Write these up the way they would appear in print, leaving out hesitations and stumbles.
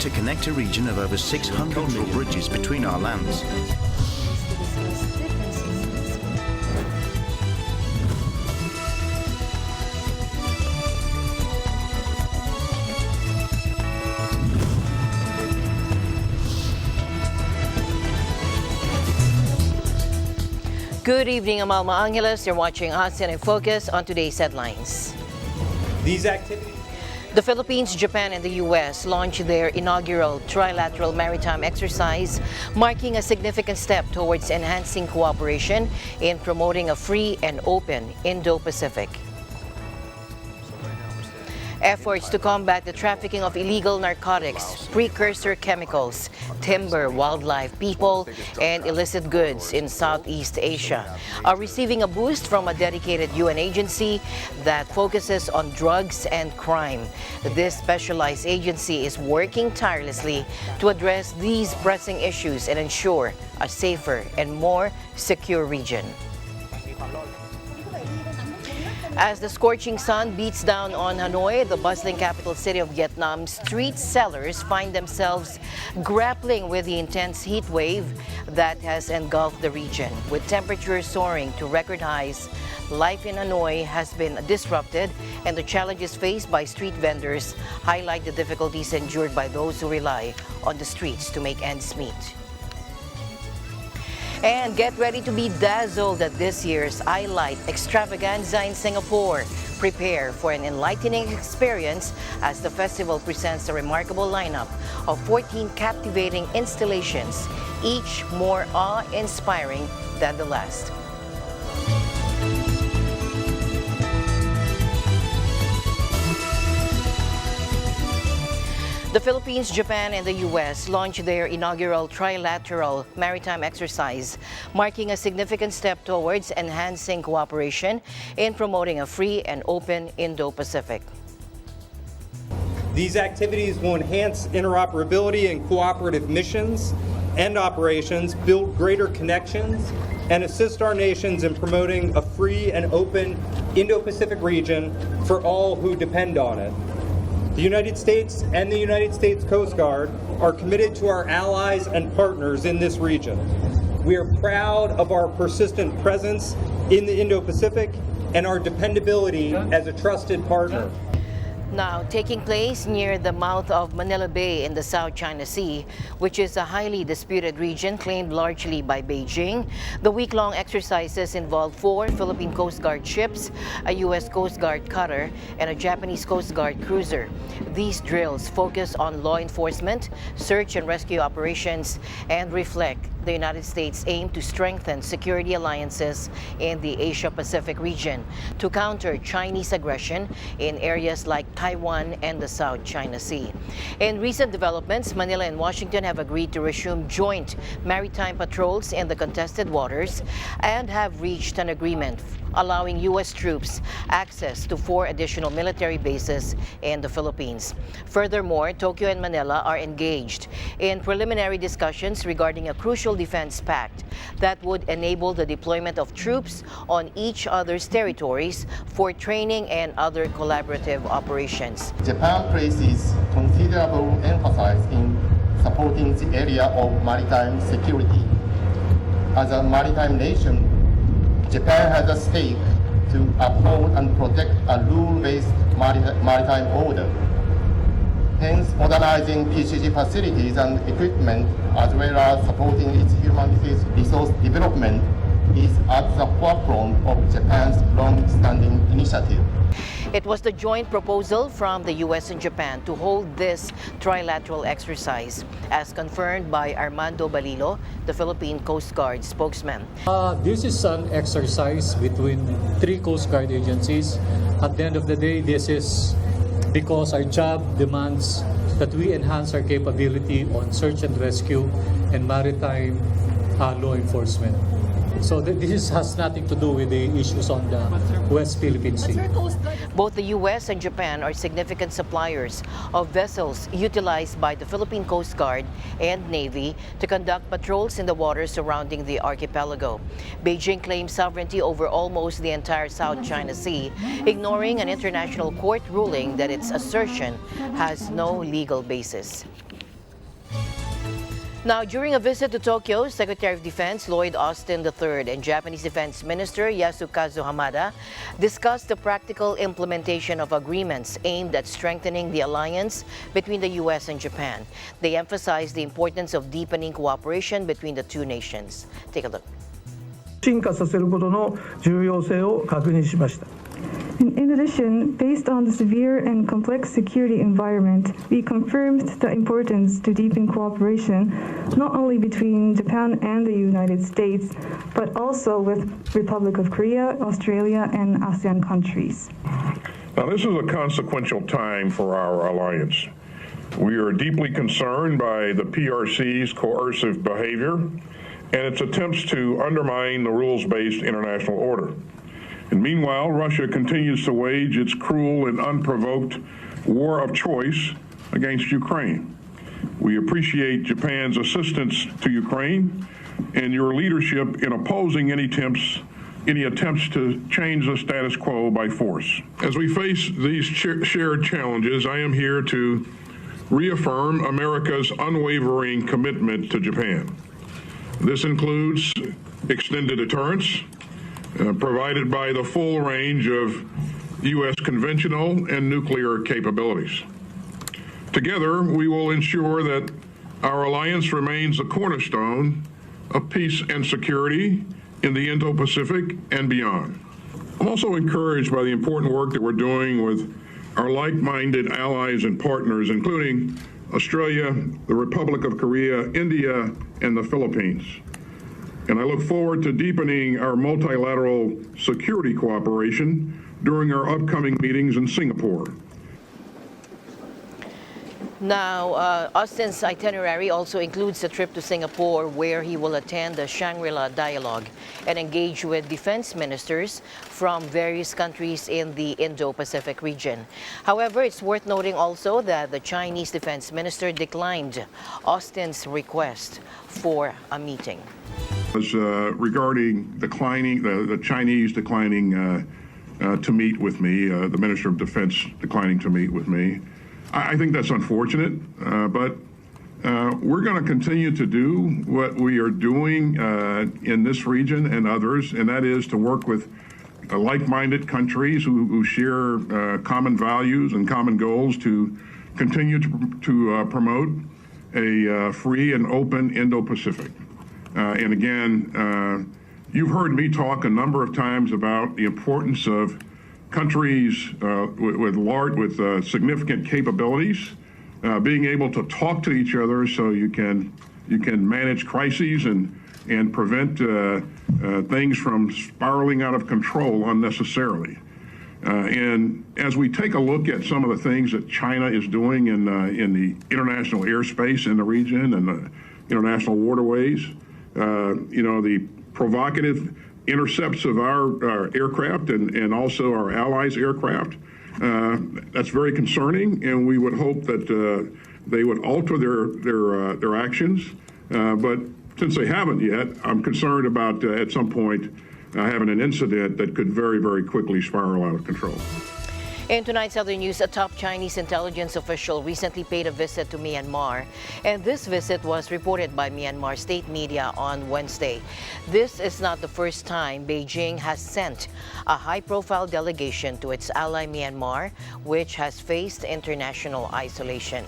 to connect a region of over 600 bridges between our lands. Good evening, I'm Alma Angeles. You're watching ASEAN in Focus on today's headlines. These activities. The Philippines, Japan, and the U.S. launched their inaugural trilateral maritime exercise, marking a significant step towards enhancing cooperation in promoting a free and open Indo-Pacific. Efforts to combat the trafficking of illegal narcotics, precursor chemicals, timber, wildlife, people, and illicit goods in Southeast Asia are receiving a boost from a dedicated UN agency that focuses on drugs and crime. This specialized agency is working tirelessly to address these pressing issues and ensure a safer and more secure region. As the scorching sun beats down on Hanoi, the bustling capital city of Vietnam, street sellers find themselves grappling with the intense heat wave that has engulfed the region. With temperatures soaring to record highs, life in Hanoi has been disrupted, and the challenges faced by street vendors highlight the difficulties endured by those who rely on the streets to make ends meet. And get ready to be dazzled at this year's Light Extravaganza in Singapore. Prepare for an enlightening experience as the festival presents a remarkable lineup of 14 captivating installations, each more awe-inspiring than the last. The Philippines, Japan, and the U.S. launched their inaugural trilateral maritime exercise, marking a significant step towards enhancing cooperation in promoting a free and open Indo-Pacific. These activities will enhance interoperability and cooperative missions and operations, build greater connections, and assist our nations in promoting a free and open Indo-Pacific region for all who depend on it. The United States and the United States Coast Guard are committed to our allies and partners in this region. We are proud of our persistent presence in the Indo-Pacific and our dependability as a trusted partner. Now, taking place near the mouth of Manila Bay in the South China Sea, which is a highly disputed region claimed largely by Beijing, the week-long exercises involve 4 Philippine Coast Guard ships, a U.S. Coast Guard cutter, and a Japanese Coast Guard cruiser. These drills focus on law enforcement, search and rescue operations, and reflect the United States' aim to strengthen security alliances in the Asia-Pacific region to counter Chinese aggression in areas like Taiwan and the South China Sea. In recent developments, Manila and Washington have agreed to resume joint maritime patrols in the contested waters and have reached an agreement allowing U.S. troops access to 4 additional military bases in the Philippines. Furthermore, Tokyo and Manila are engaged in preliminary discussions regarding a crucial defense pact that would enable the deployment of troops on each other's territories for training and other collaborative operations. Japan places considerable emphasis in supporting the area of maritime security. As a maritime nation, Japan has a stake to uphold and protect a rule-based maritime order. Hence, modernizing PCG facilities and equipment, as well as supporting its human resource development, is at the forefront of Japan's long-standing initiative. It was the joint proposal from the U.S. and Japan to hold this trilateral exercise, as confirmed by Armando Balilo, the Philippine Coast Guard spokesman. This is an exercise between 3 Coast Guard agencies. At the end of the day, this is because our job demands that we enhance our capability on search and rescue and maritime law enforcement. So this has nothing to do with the issues on the West Philippine Sea. Both the U.S. and Japan are significant suppliers of vessels utilized by the Philippine Coast Guard and Navy to conduct patrols in the waters surrounding the archipelago. Beijing claims sovereignty over almost the entire South China Sea, ignoring an international court ruling that its assertion has no legal basis. Now, during a visit to Tokyo, Secretary of Defense Lloyd Austin III and Japanese Defense Minister Yasukazu Hamada discussed the practical implementation of agreements aimed at strengthening the alliance between the U.S. and Japan. They emphasized the importance of deepening cooperation between the two nations. Take a look. 進化させることの重要性を確認しました。 In addition, based on the severe and complex security environment, we confirmed the importance to deepen cooperation not only between Japan and the United States, but also with Republic of Korea, Australia, and ASEAN countries. Now, this is a consequential time for our alliance. We are deeply concerned by the PRC's coercive behavior and its attempts to undermine the rules-based international order. And meanwhile, Russia continues to wage its cruel and unprovoked war of choice against Ukraine. We appreciate Japan's assistance to Ukraine and your leadership in opposing any attempts to change the status quo by force. As we face these shared challenges, I am here to reaffirm America's unwavering commitment to Japan. This includes extended deterrence, provided by the full range of U.S. conventional and nuclear capabilities. Together, we will ensure that our alliance remains the cornerstone of peace and security in the Indo-Pacific and beyond. I'm also encouraged by the important work that we're doing with our like-minded allies and partners, including Australia, the Republic of Korea, India, and the Philippines. And I look forward to deepening our multilateral security cooperation during our upcoming meetings in Singapore. Now, Austin's itinerary also includes a trip to Singapore, where he will attend the Shangri-La Dialogue and engage with defense ministers from various countries in the Indo-Pacific region. However, it's worth noting also that the Chinese defense minister declined Austin's request for a meeting. Regarding the Chinese declining to meet with me, the Minister of Defense declining to meet with me, I think that's unfortunate, but we're going to continue to do what we are doing in this region and others, and that is to work with like-minded countries who share common values and common goals to continue to promote a free and open Indo-Pacific. And again, you've heard me talk a number of times about the importance of countries with significant capabilities being able to talk to each other, so you can manage crises and prevent things from spiraling out of control unnecessarily. And as we take a look at some of the things that China is doing in the international airspace in the region and the international waterways, the provocative intercepts of our aircraft and also our allies' aircraft, that's very concerning, and we would hope that they would alter their actions. But since they haven't yet, I'm concerned about at some point having an incident that could very, very quickly spiral out of control. In tonight's other news, a top Chinese intelligence official recently paid a visit to Myanmar, and this visit was reported by Myanmar state media on Wednesday. This is not the first time Beijing has sent a high-profile delegation to its ally Myanmar, which has faced international isolation.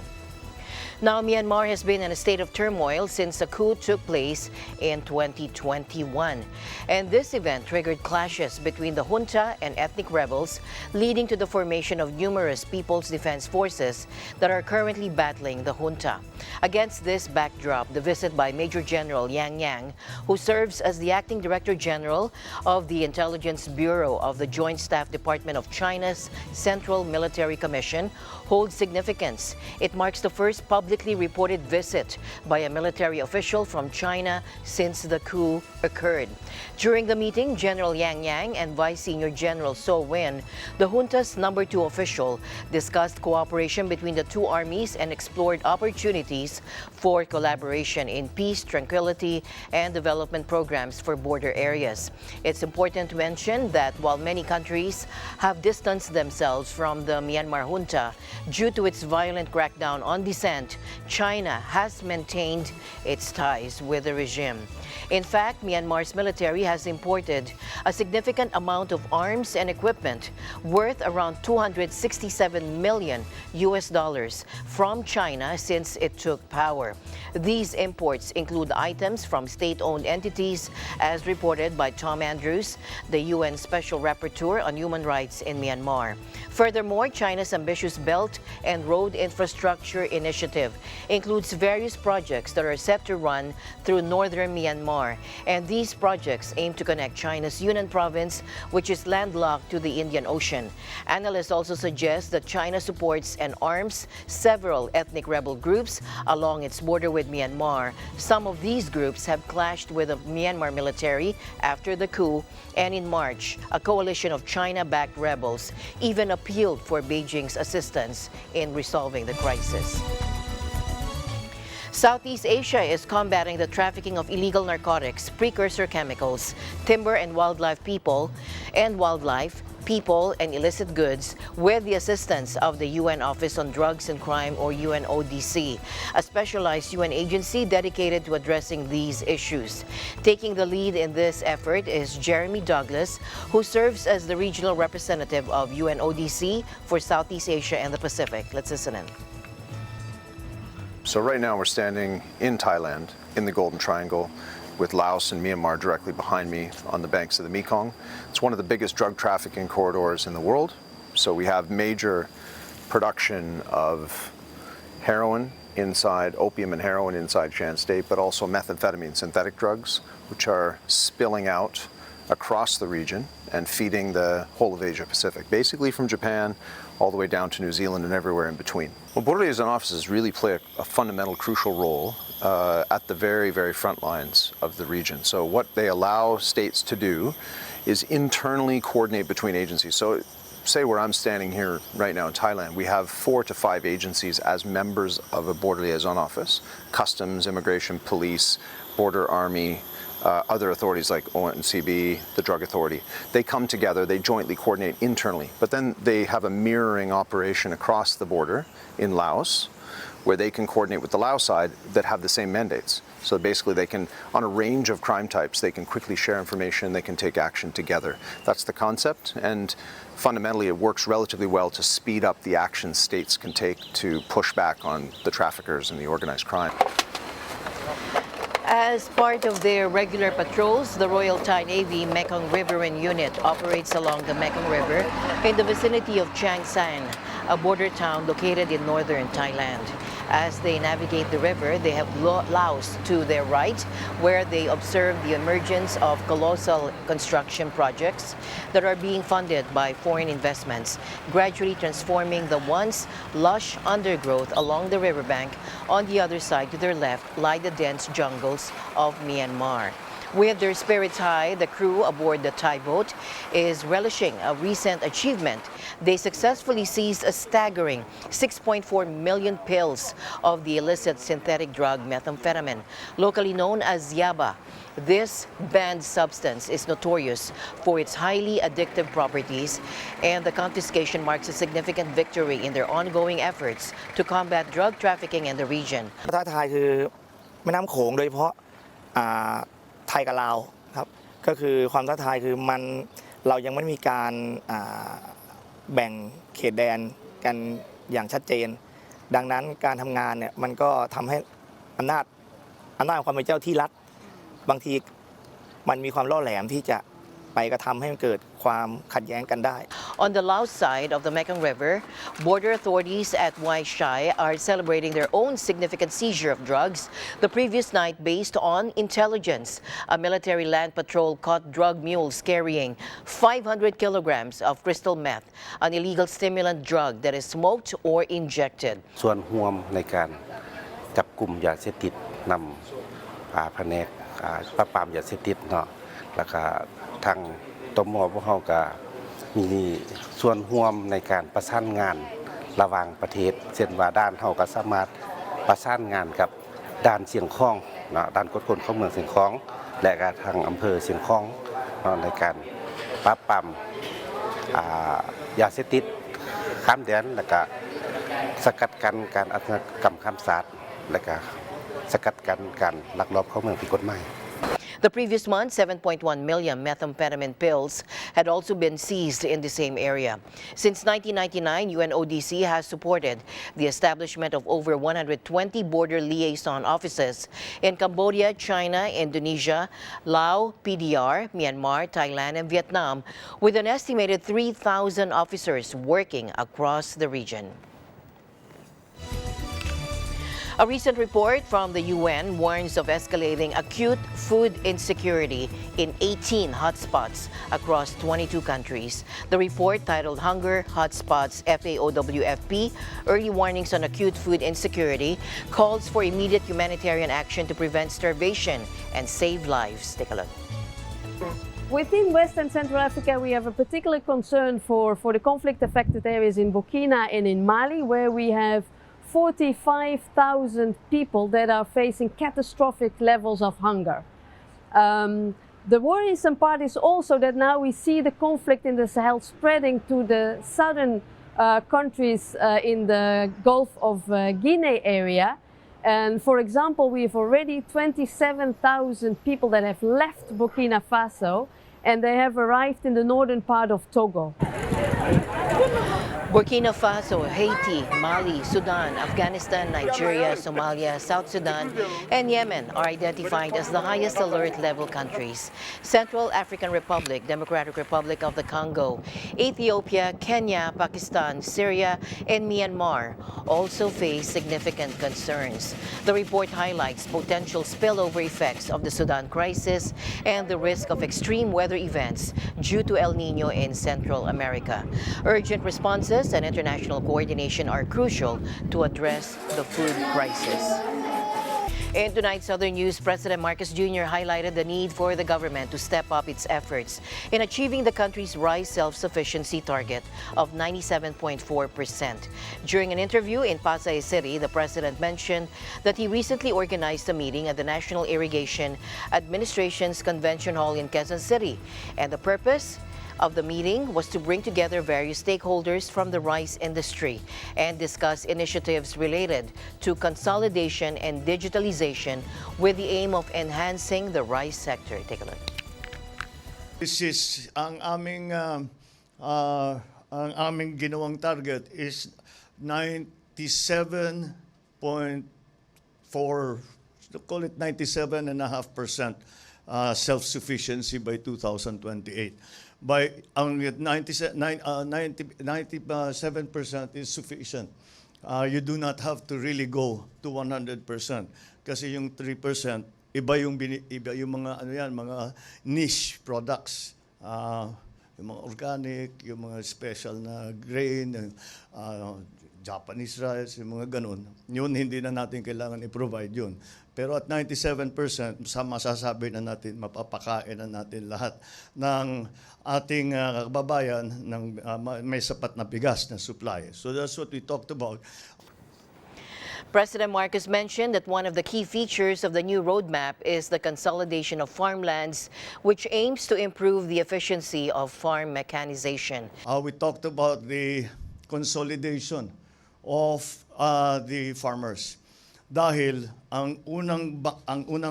Now, Myanmar has been in a state of turmoil since a coup took place in 2021. And this event triggered clashes between the junta and ethnic rebels, leading to the formation of numerous People's Defense Forces that are currently battling the junta. Against this backdrop, the visit by Major General Yang, who serves as the Acting Director General of the Intelligence Bureau of the Joint Staff Department of China's Central Military Commission, holds significance. It marks the first publicly reported visit by a military official from China since the coup occurred. During the meeting, General Yang and Vice Senior General So Win, the junta's number 2 official, discussed cooperation between the two armies and explored opportunities for collaboration in peace, tranquility, and development programs for border areas. It's important to mention that while many countries have distanced themselves from the Myanmar junta due to its violent crackdown on dissent, China has maintained its ties with the regime. In fact, Myanmar's military has imported a significant amount of arms and equipment worth around $267 million from China since it took power. These imports include items from state-owned entities, as reported by Tom Andrews, the UN Special Rapporteur on Human Rights in Myanmar. Furthermore, China's ambitious Belt and Road Infrastructure Initiative includes various projects that are set to run through northern Myanmar, and these projects aim to connect China's Yunnan province, which is landlocked, to the Indian Ocean. Analysts also suggest that China supports and arms several ethnic rebel groups along its border with Myanmar. Some of these groups have clashed with the Myanmar military after the coup, and in March, a coalition of China-backed rebels even appealed for Beijing's assistance in resolving the crisis. Southeast Asia is combating the trafficking of illegal narcotics, precursor chemicals, timber and wildlife, people, and illicit goods with the assistance of the UN Office on Drugs and Crime, or UNODC, a specialized UN agency dedicated to addressing these issues. Taking the lead in this effort is Jeremy Douglas, who serves as the regional representative of UNODC for Southeast Asia and the Pacific. Let's listen in. So right now we're standing in Thailand, in the Golden Triangle, with Laos and Myanmar directly behind me on the banks of the Mekong. It's one of the biggest drug trafficking corridors in the world. So we have major production of heroin inside, opium and heroin inside Shan State, but also methamphetamine, synthetic drugs, which are spilling out across the region and feeding the whole of Asia Pacific, basically from Japan all the way down to New Zealand and everywhere in between. Well, border liaison offices really play a fundamental, crucial role at the very, very front lines of the region. So what they allow states to do is internally coordinate between agencies. So say where I'm standing here right now in Thailand, we have 4 to 5 agencies as members of a border liaison office: customs, immigration, police, border army, other authorities like ONCB, the drug authority. They come together, they jointly coordinate internally, but then they have a mirroring operation across the border in Laos, where they can coordinate with the Laos side that have the same mandates. So basically they can, on a range of crime types, they can quickly share information, they can take action together. That's the concept, and fundamentally it works relatively well to speed up the action states can take to push back on the traffickers and the organized crime. As part of their regular patrols, the Royal Thai Navy Mekong Riverine Unit operates along the Mekong River in the vicinity of Chiang Saen, a border town located in northern Thailand. As they navigate the river, they have Laos to their right, where they observe the emergence of colossal construction projects that are being funded by foreign investments, gradually transforming the once lush undergrowth along the riverbank. On the other side to their left lie the dense jungles of Myanmar. With their spirits high, the crew aboard the Thai boat is relishing a recent achievement. They successfully seized a staggering 6.4 million pills of the illicit synthetic drug methamphetamine, locally known as yaba. This banned substance is notorious for its highly addictive properties, and the confiscation marks a significant victory in their ongoing efforts to combat drug trafficking in the region. ท้าทายคือแม่น้ำโขงโดยเฉพาะไทยกับลาวครับก็คือความท้าทายคือเรายังไม่มีการแบ่งเขตแดนกันอย่างชัดเจนดังนั้นการทำงานเนี่ยมันก็ทำให้อำนาจความเป็นเจ้าที่รัฐบางทีมันมีความล่อแหลมที่จะไปกระทำให้มันเกิดความขัดแย้งกันได้ On the Laos side of the Mekong River, border authorities at Wai Chai are celebrating their own significant seizure of drugs the previous night based on intelligence. A military land patrol caught drug mules carrying 500 kilograms of crystal meth, an illegal stimulant drug that is smoked or injected. ส่วนร่วมในการจับกลุ่มยาเสพติดนำแผนกปราบปรามยาเสพติดเนาะแล้วก็ทางตม.พวกเขาก็มีส่วนร่วมในการประสานงานระหว่างประเทศเช่นว่าด้านเขาก็สามารถประสานงานกับด้านเสียงคล้องนะด้านกฎคนเข้าเมืองเสียงคล้องและก็ทางอำเภอเสียงคล้องในการปราบปรามยาเสพติดข้ามแดนและก็ สกัดกั้นการอาชญากรรมข้ามชาติและก็สกัดกั้นการลักลอบเข้าเมืองผิดกฎหมาย The previous month, 7.1 million methamphetamine pills had also been seized in the same area. Since 1999, UNODC has supported the establishment of over 120 border liaison offices in Cambodia, China, Indonesia, Laos, PDR, Myanmar, Thailand, and Vietnam, with an estimated 3,000 officers working across the region. A recent report from the UN warns of escalating acute food insecurity in 18 hotspots across 22 countries. The report, titled Hunger Hotspots FAOWFP, Early Warnings on Acute Food Insecurity, calls for immediate humanitarian action to prevent starvation and save lives. Take a look. Within West and Central Africa, we have a particular concern for the conflict-affected areas in Burkina and in Mali, where we have 45,000 people that are facing catastrophic levels of hunger. The worrisome part is also that now we see the conflict in the Sahel spreading to the southern countries in the Gulf of Guinea area. And for example, we have already 27,000 people that have left Burkina Faso, and they have arrived in the northern part of Togo. Burkina Faso, Haiti, Mali, Sudan, Afghanistan, Nigeria, Somalia, South Sudan, and Yemen are identified as the highest alert level countries. Central African Republic, Democratic Republic of the Congo, Ethiopia, Kenya, Pakistan, Syria, and Myanmar also face significant concerns. The report highlights potential spillover effects of the Sudan crisis and the risk of extreme weather events due to El Nino in Central America. Urgent responses and international coordination are crucial to address the food crisis. In tonight's Southern News, President Marcos Jr. highlighted the need for the government to step up its efforts in achieving the country's rice self-sufficiency target of 97.4%. During an interview in Pasay City, the president mentioned that he recently organized a meeting at the National Irrigation Administration's Convention Hall in Quezon City, and the purpose of the meeting was to bring together various stakeholders from the rice industry and discuss initiatives related to consolidation and digitalization with the aim of enhancing the rice sector. Take a look. This is ang aming ginawang target is 97.4, call it 97.5% self-sufficiency by 2028. By 97% is sufficient. You do not have to really go to 100% kasi yung 3% iba yung mga mga niche products, yung mga organic, yung mga special na grain, Japanese rice, yung mga ganun. Yun hindi na natin kailangan i-provide yun. Pero at 97%, masasabi na natin, mapapakain na natin lahat ng ating kababayan ng may sapat na bigas na supply. So that's what we talked about. President Marcos mentioned that one of the key features of the new roadmap is the consolidation of farmlands, which aims to improve the efficiency of farm mechanization. We talked about the consolidation of the farmers. Dahil ang unang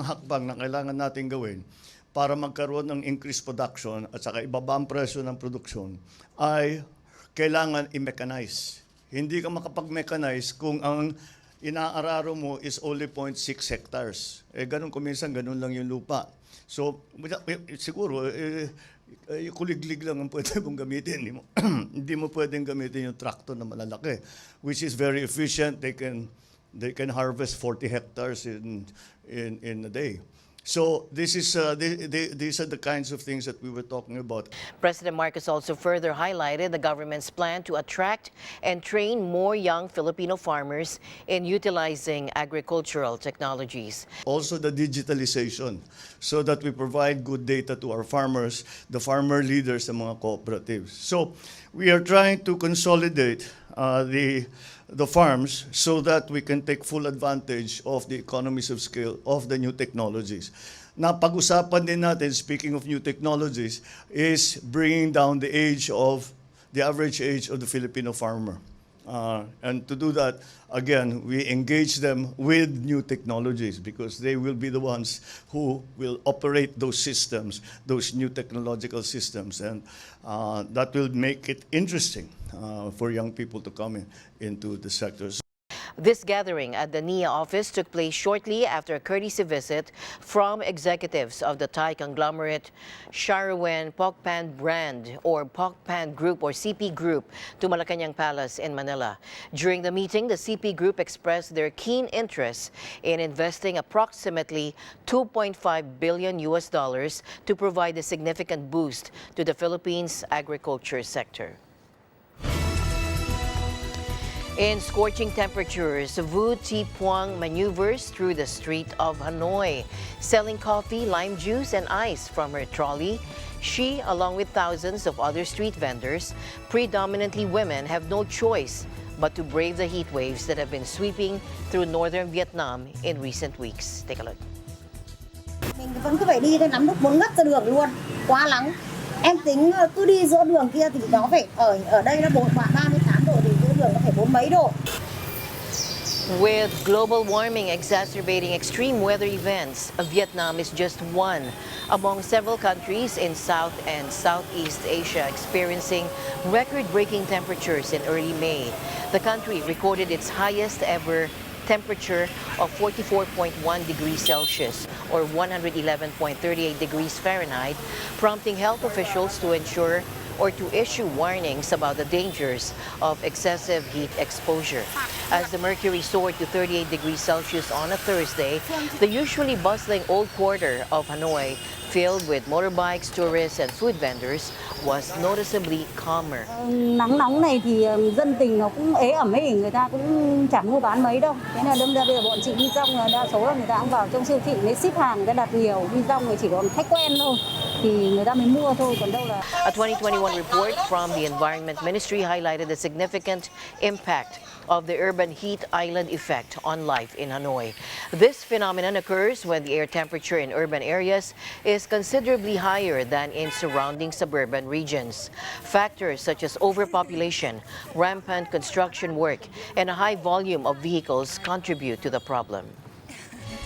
hakbang na kailangan natin gawin para magkaroon ng increased production at saka ibaba ang presyo ng produksyon ay kailangan i-mechanize. Hindi ka makapag-mechanize kung ang inaararo mo is only 0.6 hectares. Ganun kuminsan, ganun lang yung lupa. So, siguro, kuliglig lang ang pwede mong gamitin. Hindi mo pwedeng gamitin yung tractor na malalaki, which is very efficient. They can harvest 40 hectares in a day. So these are the kinds of things that we were talking about. President Marcos also further highlighted the government's plan to attract and train more young Filipino farmers in utilizing agricultural technologies. Also the digitalization, so that we provide good data to our farmers, the farmer leaders, and mga cooperatives. So we are trying to consolidate the farms so that we can take full advantage of the economies of scale of the new technologies. Napag-usapan din natin, speaking of new technologies, is bringing down the average age of the Filipino farmer. And to do that, again, we engage them with new technologies because they will be the ones who will operate those systems, those new technological systems. And that will make it interesting for young people to come into the sectors. This gathering at the NIA office took place shortly after a courtesy visit from executives of the Thai conglomerate Sharawen Pokpan Brand or Pokpan Group or CP Group to Malacanang Palace in Manila. During the meeting, the CP Group expressed their keen interest in investing approximately $2.5 billion to provide a significant boost to the Philippines' agriculture sector. In scorching temperatures, Vu Thi Puang maneuvers through the street of Hanoi, selling coffee, lime juice, and ice from her trolley. She, along with thousands of other street vendors, predominantly women, have no choice but to brave the heat waves that have been sweeping through northern Vietnam in recent weeks. Take a look. Mình vẫn cứ phải đi thôi, lắm lúc muốn ngất ra đường luôn, quá nắng. Em tính cứ đi giữa đường kia thì nó phải ở đây nó khoảng 38 độ thì giữa đường nó phải 40 mấy độ. With global warming exacerbating extreme weather events, Vietnam is just one among several countries in South and Southeast Asia experiencing record-breaking temperatures in early May. The country recorded its highest ever temperature of 44.1 degrees Celsius or 111.38 degrees Fahrenheit, prompting health officials to ensure or to issue warnings about the dangers of excessive heat exposure. As the mercury soared to 38 degrees Celsius on a Thursday, the usually bustling old quarter of Hanoi, filled with motorbikes, tourists, and food vendors, was noticeably calmer. Nắng nóng này thì dân tình nó cũng ế ẩm ấy, người ta cũng chẳng mua bán mấy đâu. Thế là đâm ra bây giờ bọn chị đi rong đa số là người ta cũng vào trong siêu thị lấy ship hàng, người ta đặt nhiều, đi rong người chỉ còn khách quen thôi. Thì người ta mới mua thôi, còn đâu là... A 2021 report from the Environment Ministry highlighted the significant impact of the urban heat island effect on life in Hanoi. This phenomenon occurs when the air temperature in urban areas is considerably higher than in surrounding suburban regions. Factors such as overpopulation, rampant construction work, and a high volume of vehicles contribute to the problem.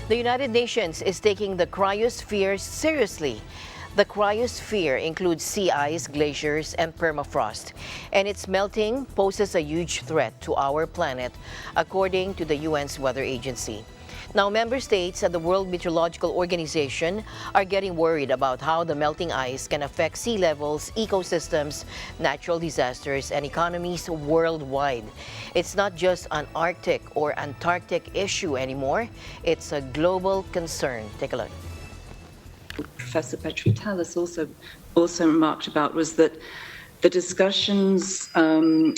The United Nations is taking the cryosphere seriously. The cryosphere includes sea ice, glaciers, and permafrost, and its melting poses a huge threat to our planet, according to the UN's Weather Agency. Now, member states and the World Meteorological Organization are getting worried about how the melting ice can affect sea levels, ecosystems, natural disasters, and economies worldwide. It's not just an Arctic or Antarctic issue anymore. It's a global concern. Take a look. Professor Petri-Talas also remarked about was that the discussions and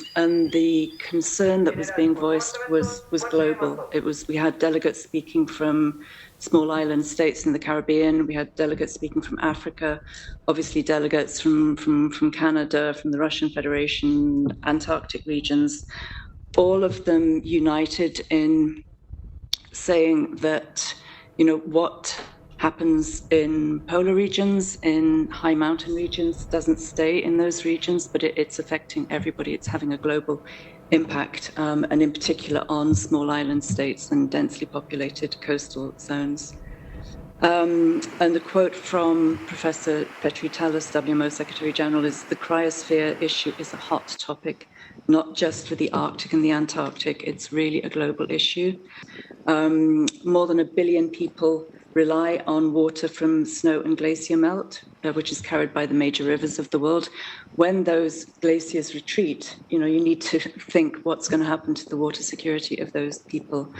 the concern that was being voiced was global. We had delegates speaking from small island states in the Caribbean. We had delegates speaking from Africa, obviously delegates from Canada, from the Russian Federation, Antarctic regions. All of them united in saying that, what happens in polar regions, in high mountain regions, doesn't stay in those regions, but it's affecting everybody. It's having a global impact, and in particular on small island states and densely populated coastal zones. And the quote from Professor Petri-Talas, WMO Secretary General, is the cryosphere issue is a hot topic, not just for the Arctic and the Antarctic. It's really a global issue. More than 1 billion people rely on water from snow and glacier melt, which is carried by the major rivers of the world. When those glaciers retreat, you need to think what's going to happen to the water security of those people.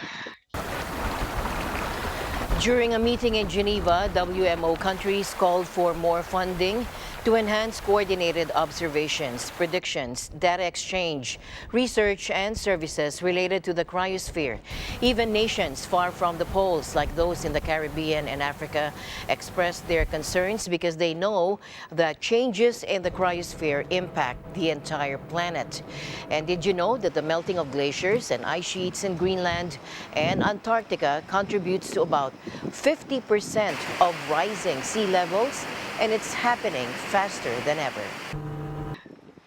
During a meeting in Geneva, WMO countries called for more funding to enhance coordinated observations, predictions, data exchange, research, and services related to the cryosphere. Even nations far from the poles, like those in the Caribbean and Africa, expressed their concerns because they know that changes in the cryosphere impact the entire planet. And did you know that the melting of glaciers and ice sheets in Greenland and Antarctica contributes to about 50% of rising sea levels? And it's happening faster than ever.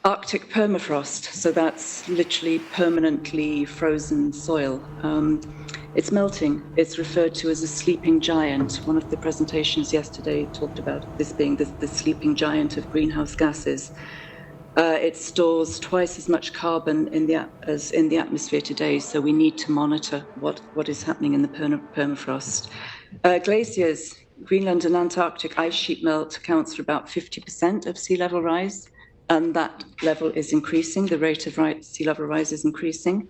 Arctic permafrost, so that's literally permanently frozen soil. It's melting. It's referred to as a sleeping giant. One of the presentations yesterday talked about this being the sleeping giant of greenhouse gases. It stores twice as much carbon as in the atmosphere today, so we need to monitor what is happening in the permafrost. Glaciers, Greenland and Antarctic ice sheet melt accounts for about 50% of sea level rise, and that level is increasing. The rate of sea level rise is increasing.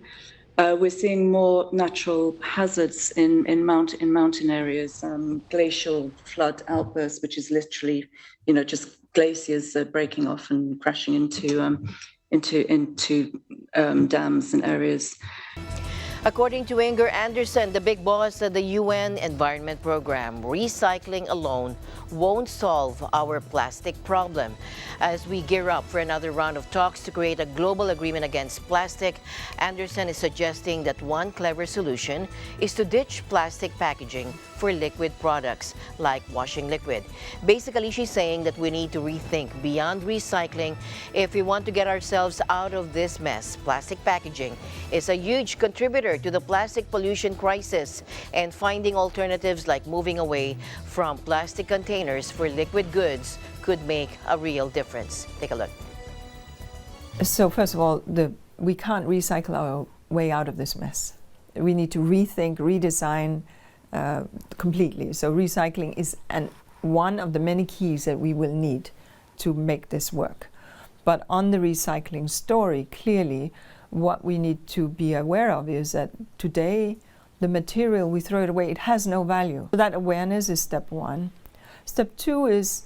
We're seeing more natural hazards in mountain areas, glacial flood outbursts, which is literally, just glaciers breaking off and crashing into dams and areas. According to Inger Anderson, the big boss of the UN Environment Program, recycling alone won't solve our plastic problem. As we gear up for another round of talks to create a global agreement against plastic, Anderson is suggesting that one clever solution is to ditch plastic packaging for liquid products like washing liquid. Basically, she's saying that we need to rethink beyond recycling if we want to get ourselves out of this mess. Plastic packaging is a huge contributor to the plastic pollution crisis, and finding alternatives like moving away from plastic containers for liquid goods could make a real difference. Take a look. So first of all, we can't recycle our way out of this mess. We need to rethink, redesign completely. So recycling is one of the many keys that we will need to make this work. But on the recycling story, clearly, what we need to be aware of is that today, the material, we throw it away, it has no value. So that awareness is step one. Step two is,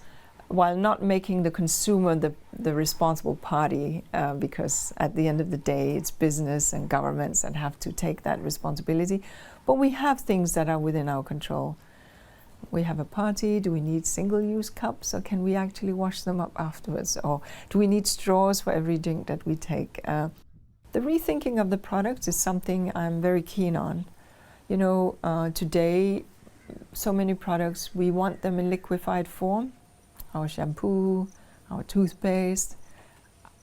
while not making the consumer the responsible party, because at the end of the day, it's business and governments that have to take that responsibility, but we have things that are within our control. We have a party, do we need single-use cups, or can we actually wash them up afterwards? Or do we need straws for every drink that we take? The rethinking of the products is something I'm very keen on. Today, so many products, we want them in liquefied form. Our shampoo, our toothpaste,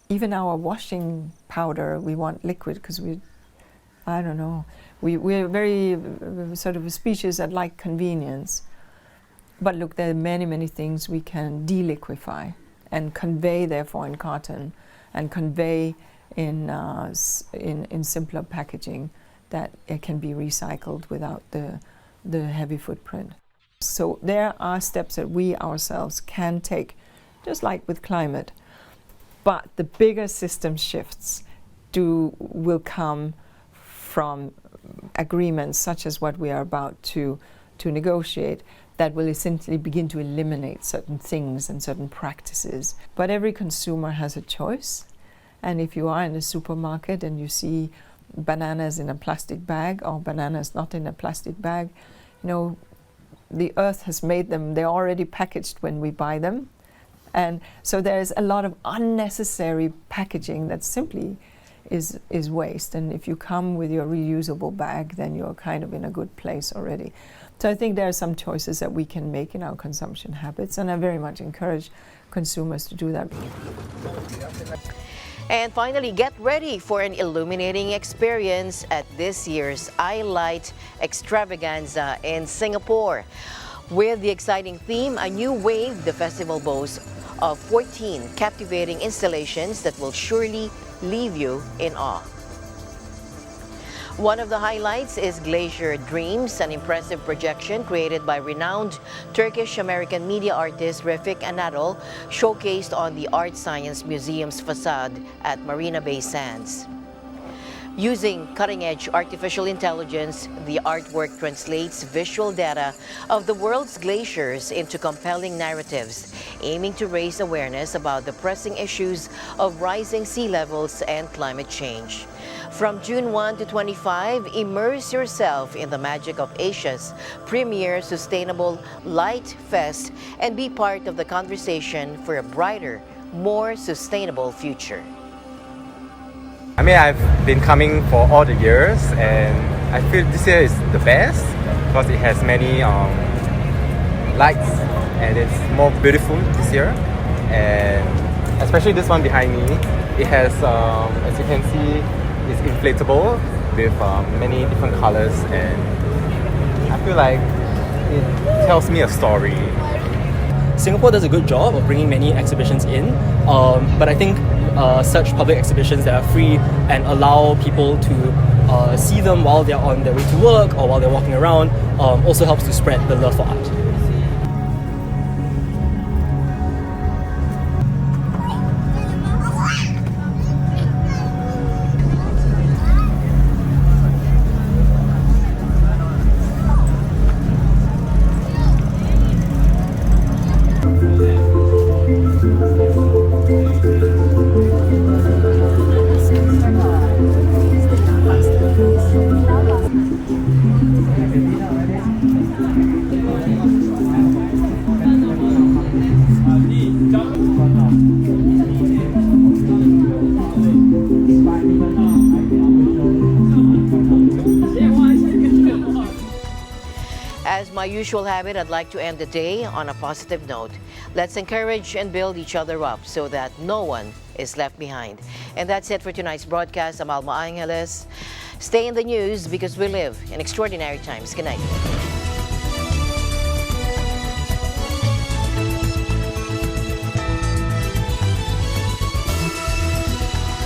even our washing powder, we want liquid because we're very sort of a species that like convenience. But look, there are many, many things we can deliquify and convey, therefore, in carton and convey in simpler packaging that it can be recycled without the heavy footprint. So there are steps that we ourselves can take, just like with climate. But the bigger system shifts will come from agreements such as what we are about to negotiate that will essentially begin to eliminate certain things and certain practices. But every consumer has a choice. And if you are in a supermarket and you see bananas in a plastic bag or bananas not in a plastic bag, the earth has made them, they're already packaged when we buy them. And so there's a lot of unnecessary packaging that simply is waste. And if you come with your reusable bag, then you're kind of in a good place already. So I think there are some choices that we can make in our consumption habits, and I very much encourage consumers to do that. And finally, get ready for an illuminating experience at this year's Light Extravaganza in Singapore. With the exciting theme, A New Wave, the festival boasts of 14 captivating installations that will surely leave you in awe. One of the highlights is Glacier Dreams, an impressive projection created by renowned Turkish-American media artist Refik Anadol, showcased on the Art Science Museum's facade at Marina Bay Sands. Using cutting-edge artificial intelligence, the artwork translates visual data of the world's glaciers into compelling narratives, aiming to raise awareness about the pressing issues of rising sea levels and climate change. From June 1 to 25, immerse yourself in the magic of Asia's premier sustainable Light Fest and be part of the conversation for a brighter, more sustainable future. I've been coming for all the years, and I feel this year is the best because it has many lights and it's more beautiful this year, and especially this one behind me. It has, as you can see, it's inflatable with many different colors, and I feel like it tells me a story. Singapore does a good job of bringing many exhibitions in, but I think such public exhibitions that are free and allow people to see them while they're on their way to work or while they're walking around also helps to spread the love for art. As my usual habit, I'd like to end the day on a positive note. Let's encourage and build each other up so that no one is left behind. And that's it for tonight's broadcast. I'm Alma Angeles. Stay in the news because we live in extraordinary times. Good night.